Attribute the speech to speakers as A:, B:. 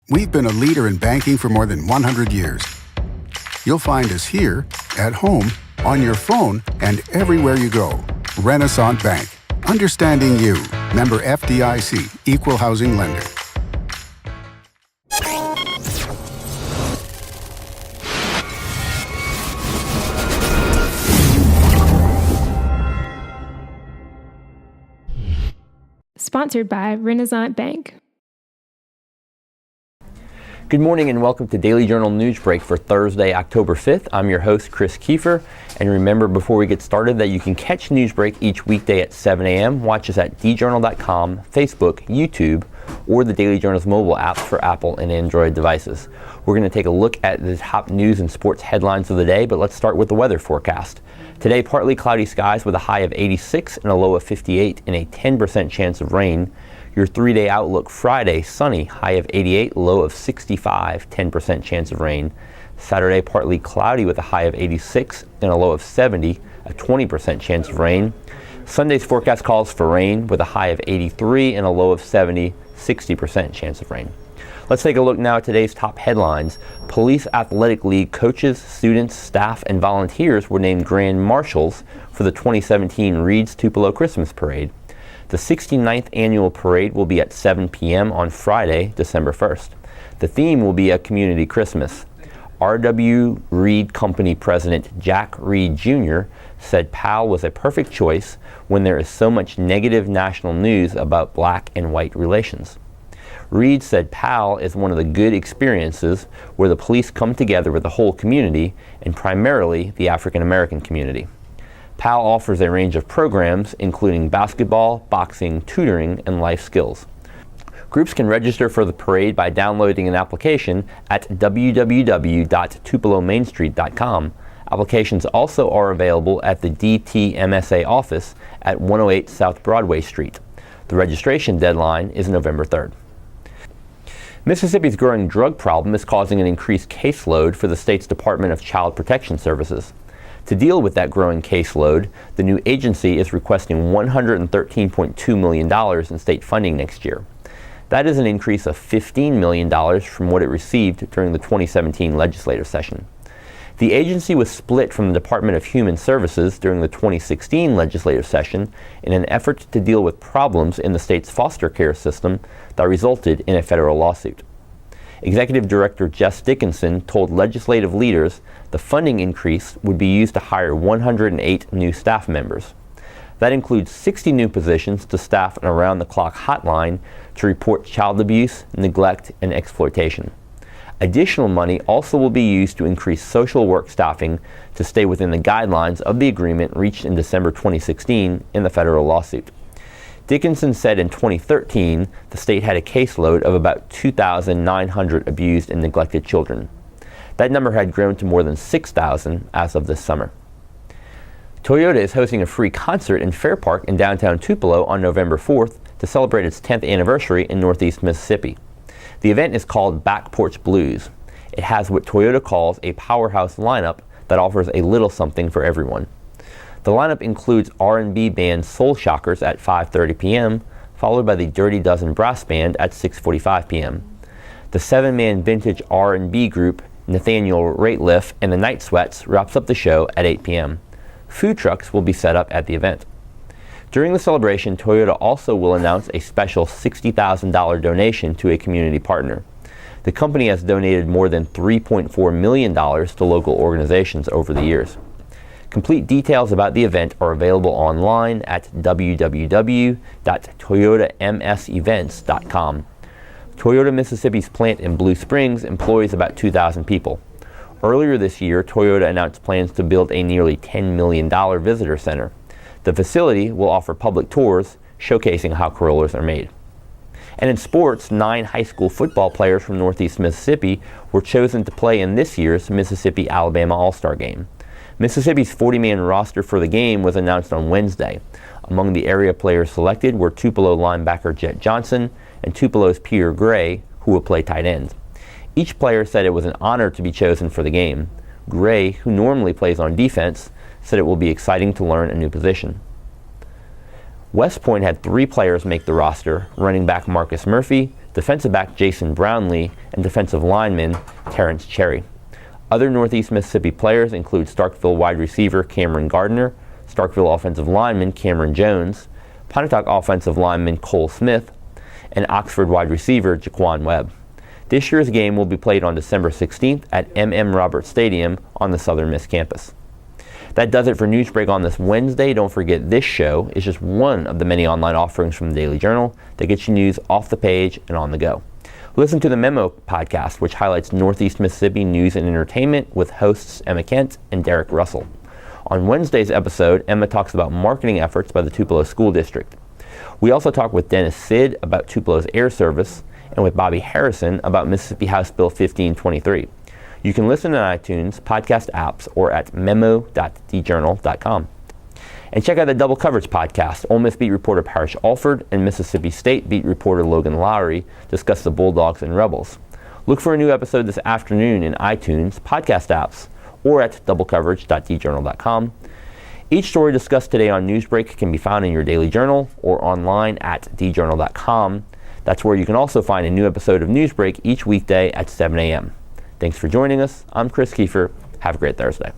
A: We've been a leader in banking for more than 100 years. You'll find us here, at home, on your phone, and everywhere you go. Renaissance Bank. Understanding you. Member FDIC. Equal housing lender.
B: Sponsored by Renaissance Bank.
C: Good morning and welcome to Daily Journal Newsbreak for Thursday, October 5th. I'm your host, Chris Kiefer. And remember, before we get started, that you can catch Newsbreak each weekday at 7 a.m. Watch us at djournal.com, Facebook, YouTube, or the Daily Journal's mobile apps for Apple and Android devices. We're going to take a look at the top news and sports headlines of the day, but let's start with the weather forecast. Today, partly cloudy skies with a high of 86 and a low of 58 and a 10% chance of rain. Your 3-day outlook: Friday, sunny, high of 88, low of 65, 10% chance of rain. Saturday, partly cloudy with a high of 86 and a low of 70, a 20% chance of rain. Sunday's forecast calls for rain with a high of 83 and a low of 70, 60% chance of rain. Let's take a look now at today's top headlines. Police Athletic League coaches, students, staff, and volunteers were named Grand Marshals for the 2017 Reed's Tupelo Christmas Parade. The 69th annual parade will be at 7 p.m. on Friday, December 1st. The theme will be a community Christmas. R.W. Reed Company President Jack Reed Jr. said Powell was a perfect choice when there is so much negative national news about black and white relations. Reed said Powell is one of the good experiences where the police come together with the whole community, and primarily the African American community. Powell offers a range of programs, including basketball, boxing, tutoring, and life skills. Groups can register for the parade by downloading an application at www.tupelomainstreet.com. Applications also are available at the DTMSA office at 108 South Broadway Street. The registration deadline is November 3rd. Mississippi's growing drug problem is causing an increased caseload for the state's Department of Child Protection Services. To deal with that growing caseload, the new agency is requesting $113.2 million in state funding next year. That is an increase of $15 million from what it received during the 2017 legislative session. The agency was split from the Department of Human Services during the 2016 legislative session in an effort to deal with problems in the state's foster care system that resulted in a federal lawsuit. Executive Director Jess Dickinson told legislative leaders the funding increase would be used to hire 108 new staff members. That includes 60 new positions to staff an around-the-clock hotline to report child abuse, neglect, and exploitation. Additional money also will be used to increase social work staffing to stay within the guidelines of the agreement reached in December 2016 in the federal lawsuit. Dickinson said in 2013 the state had a caseload of about 2,900 abused and neglected children. That number had grown to more than 6,000 as of this summer. Toyota is hosting a free concert in Fair Park in downtown Tupelo on November 4th to celebrate its 10th anniversary in Northeast Mississippi. The event is called Back Porch Blues. It has what Toyota calls a powerhouse lineup that offers a little something for everyone. The lineup includes R&B band Soul Shockers at 5:30 p.m., followed by the Dirty Dozen Brass Band at 6:45 p.m. The 7-man vintage R&B group Nathaniel Rateliff and the Night Sweats wraps up the show at 8 p.m. Food trucks will be set up at the event. During the celebration, Toyota also will announce a special $60,000 donation to a community partner. The company has donated more than $3.4 million to local organizations over the years. Complete details about the event are available online at www.toyotamsevents.com. Toyota Mississippi's plant in Blue Springs employs about 2,000 people. Earlier this year, Toyota announced plans to build a nearly $10 million visitor center. The facility will offer public tours showcasing how Corollas are made. And in sports, 9 high school football players from Northeast Mississippi were chosen to play in this year's Mississippi-Alabama All-Star Game. Mississippi's 40-man roster for the game was announced on Wednesday. Among the area players selected were Tupelo linebacker Jet Johnson and Tupelo's Peter Gray, who will play tight end. Each player said it was an honor to be chosen for the game. Gray, who normally plays on defense, said it will be exciting to learn a new position. West Point had 3 players make the roster: running back Marcus Murphy, defensive back Jason Brownlee, and defensive lineman Terrence Cherry. Other Northeast Mississippi players include Starkville wide receiver Cameron Gardner, Starkville offensive lineman Cameron Jones, Pontotoc offensive lineman Cole Smith, and Oxford wide receiver Jaquan Webb. This year's game will be played on December 16th at M.M. Roberts Stadium on the Southern Miss campus. That does it for Newsbreak on this Wednesday. Don't forget, this show is just one of the many online offerings from the Daily Journal that gets you news off the page and on the go. Listen to the Memo podcast, which highlights Northeast Mississippi news and entertainment with hosts Emma Kent and Derek Russell. On Wednesday's episode, Emma talks about marketing efforts by the Tupelo School District. We also talk with Dennis Sid about Tupelo's air service and with Bobby Harrison about Mississippi House Bill 1523. You can listen on iTunes, podcast apps, or at memo.djournal.com. And check out the Double Coverage podcast. Ole Miss beat reporter Parrish Alford and Mississippi State beat reporter Logan Lowry discuss the Bulldogs and Rebels. Look for a new episode this afternoon in iTunes, podcast apps, or at doublecoverage.djournal.com. Each story discussed today on Newsbreak can be found in your Daily Journal or online at djournal.com. That's where you can also find a new episode of Newsbreak each weekday at 7 a.m. Thanks for joining us. I'm Chris Kiefer. Have a great Thursday.